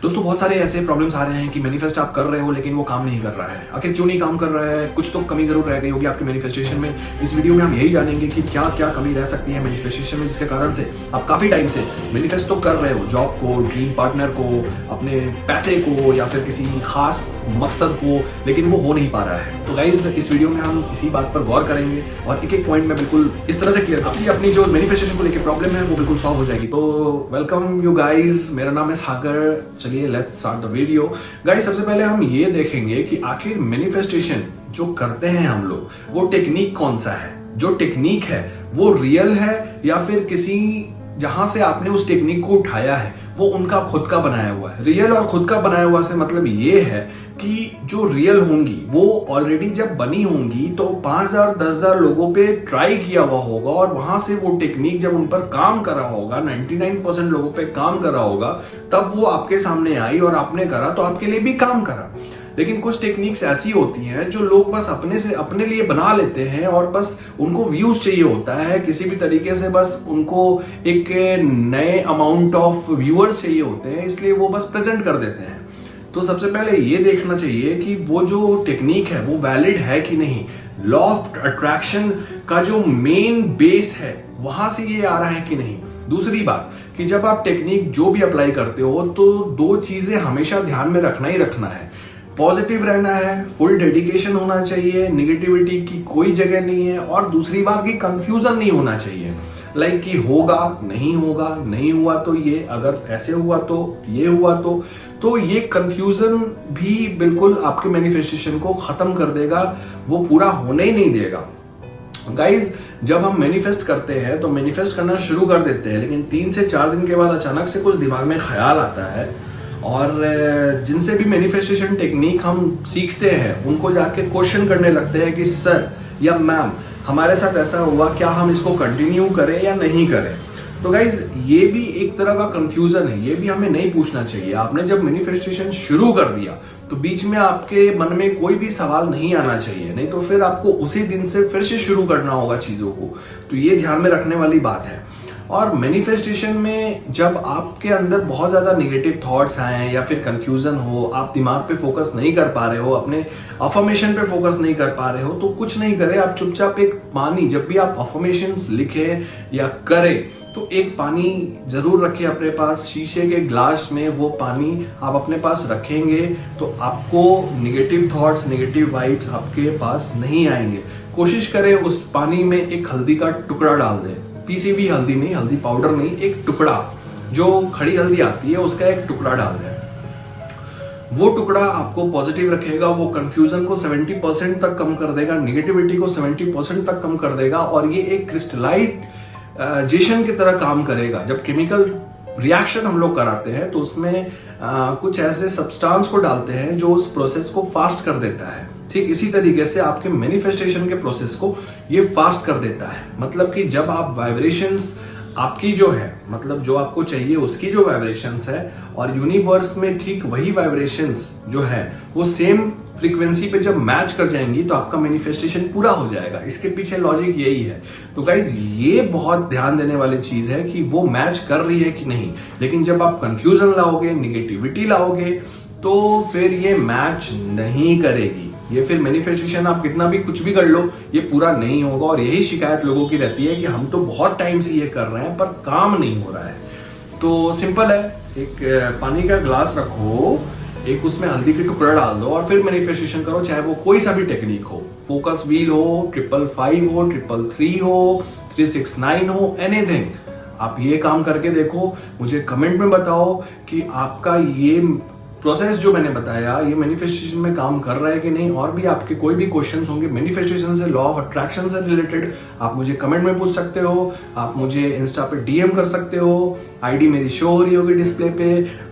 दोस्तों बहुत सारे ऐसे प्रॉब्लम्स आ रहे हैं कि मैनिफेस्ट आप कर रहे हो लेकिन वो काम नहीं कर रहा है। आखिर क्यों नहीं काम कर रहा है? कुछ तो कमी जरूर रह गई होगी आपके मैनिफेस्टेशन में। इस वीडियो में हम यही जानेंगे कि क्या क्या कमी रह सकती है मैनिफेस्टेशन में, जिसके कारण से आप काफी टाइम से मैनिफेस्ट तो कर रहे हो, जॉब को, ड्रीम पार्टनर को, अपने पैसे को या फिर किसी खास मकसद को, लेकिन वो हो नहीं पा रहा है। तो गाइज इस वीडियो में हम इसी बात पर गौर करेंगे और एक एक पॉइंट में बिल्कुल इस तरह से क्लियर करेंगे, अपनी जो मैनिफेस्टेशन को लेकर प्रॉब्लम है वो बिल्कुल सॉल्व हो जाएगी। तो वेलकम यू गाइज, मेरा नाम है सागर। चलिए let's start the video. Guys सबसे पहले हम ये देखेंगे कि आखिर मैनिफेस्टेशन जो करते हैं हम लोग, वो टेक्निक कौन सा है। जो टेक्निक है वो रियल है या फिर किसी जहां से आपने उस टेक्निक को उठाया है वो उनका खुद का बनाया हुआ है। रियल और खुद का बनाया हुआ से मतलब ये है कि जो रियल होंगी वो ऑलरेडी जब बनी होंगी तो 5,000 10,000 लोगों पे ट्राई किया हुआ होगा और वहां से वो टेक्निक जब उन पर काम कर रहा होगा, 99% लोगों पे काम कर रहा होगा, तब वो आपके सामने आई और आपने करा तो आपके लिए भी काम करा। लेकिन कुछ टेक्निक्स ऐसी होती हैं जो लोग बस अपने लिए बना लेते हैं और बस उनको व्यूज चाहिए होता है किसी भी तरीके से, बस उनको एक नए अमाउंट ऑफ व्यूअर्स चाहिए होते हैं, इसलिए वो बस प्रेजेंट कर देते हैं। तो सबसे पहले ये देखना चाहिए कि वो जो टेक्निक है वो वैलिड है कि नहीं। लॉ ऑफ अट्रैक्शन का जो मेन बेस है वहां से ये आ रहा है कि नहीं। दूसरी बात कि जब आप टेक्निक जो भी अप्लाई करते हो तो दो चीजें हमेशा ध्यान में रखना ही रखना है। पॉजिटिव रहना है, फुल डेडिकेशन होना चाहिए, निगेटिविटी की कोई जगह नहीं है, और दूसरी बात कि कंफ्यूजन नहीं होना चाहिए। लाइक कि होगा, नहीं होगा, नहीं हुआ तो ये, अगर ऐसे हुआ तो ये हुआ तो ये कंफ्यूजन भी बिल्कुल आपके मैनिफेस्टेशन को खत्म कर देगा, वो पूरा होने ही नहीं देगा। गाइज जब हम मैनिफेस्ट करते हैं तो मैनिफेस्ट करना शुरू कर देते हैं, लेकिन 3 से 4 दिन के बाद अचानक से कुछ दिमाग में ख्याल आता है और जिनसे भी मैनिफेस्टेशन टेक्निक हम सीखते हैं उनको जाके क्वेश्चन करने लगते हैं कि सर या मैम हमारे साथ ऐसा हुआ, क्या हम इसको कंटिन्यू करें या नहीं करें। तो गाइज ये भी एक तरह का कंफ्यूजन है, ये भी हमें नहीं पूछना चाहिए। आपने जब मैनिफेस्टेशन शुरू कर दिया तो बीच में आपके मन में कोई भी सवाल नहीं आना चाहिए, नहीं तो फिर आपको उसी दिन से फिर से शुरू करना होगा चीजों को। तो ये ध्यान में रखने वाली बात है। और मैनिफेस्टेशन में जब आपके अंदर बहुत ज्यादा नेगेटिव थॉट्स आए या फिर कंफ्यूजन हो, आप दिमाग पे फोकस नहीं कर पा रहे हो, अपने अफर्मेशन पे फोकस नहीं कर पा रहे हो, तो कुछ नहीं करें, आप चुपचाप एक पानी, जब भी आप अफर्मेशंस लिखें या करें तो एक पानी जरूर रखें अपने पास, शीशे के ग्लास में वो पानी आप अपने पास रखेंगे तो आपको नेगेटिव थॉट्स, नेगेटिव वाइब्स आपके पास नहीं आएंगे। कोशिश करें उस पानी में एक हल्दी का टुकड़ा डाल दें, पीसी हुई हल्दी नहीं, हल्दी पाउडर नहीं, एक टुकड़ा, जो खड़ी हल्दी आती है उसका एक टुकड़ा डाल दें। वो टुकड़ा आपको पॉजिटिव रखेगा, वो कंफ्यूजन को 70% तक कम कर देगा, नेगेटिविटी को 70% तक कम कर देगा, और ये एक क्रिस्टलाइजेशन की तरह काम करेगा। जब केमिकल रिएक्शन हम लोग कराते हैं तो उसमें कुछ ऐसे सब्सटेंस को डालते हैं जो उस प्रोसेस को फास्ट कर देता है। ठीक इसी तरीके से आपके मैनिफेस्टेशन के प्रोसेस को ये फास्ट कर देता है। मतलब कि जब आप वाइब्रेशंस आपकी जो है, मतलब जो आपको चाहिए उसकी जो वाइब्रेशंस है और यूनिवर्स में ठीक वही वाइब्रेशंस जो है वो सेम फ्रीक्वेंसी पे जब मैच कर जाएंगी तो आपका मैनिफेस्टेशन पूरा हो जाएगा। इसके पीछे लॉजिक यही है। तो गाइज ये बहुत ध्यान देने वाली चीज है कि वो मैच कर रही है कि नहीं। लेकिन जब आप कंफ्यूजन लाओगे, निगेटिविटी लाओगे, तो फिर ये मैच नहीं करेगी। ये फिर मैनिफेस्टेशन आप कितना भी कुछ भी कर लो ये पूरा नहीं होगा। और यही शिकायत लोगों की रहती है कि हम तो बहुत टाइम से ये कर रहे हैं पर काम नहीं हो रहा है। तो सिंपल है, एक पानी का ग्लास रखो, एक उसमें हल्दी के टुकड़ा डाल दो और फिर मैनिफेस्टेशन करो, चाहे वो कोई सा भी टेक्निक हो, फोकस व्हील हो, 555 हो, 333 हो, 369 हो, एनीथिंग। आप ये काम करके देखो, मुझे कमेंट में बताओ कि आपका ये प्रोसेस जो मैंने बताया ये मैनिफेस्टेशन में काम कर रहा है कि नहीं। और भी आपके कोई भी क्वेश्चंस होंगे मैनिफेस्टेशन से, लॉ ऑफ अट्रैक्शन से रिलेटेड, आप मुझे कमेंट में पूछ सकते हो। आप मुझे इंस्टा पे डीएम कर सकते हो, आईडी मेरी शो हो रही होगी डिस्प्ले पे।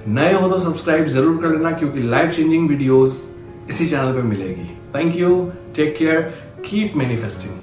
नए हो तो सब्सक्राइब जरूर कर लेना क्योंकि लाइफ चेंजिंग वीडियोस इसी चैनल पे मिलेगी। Thank you, take care, keep manifesting.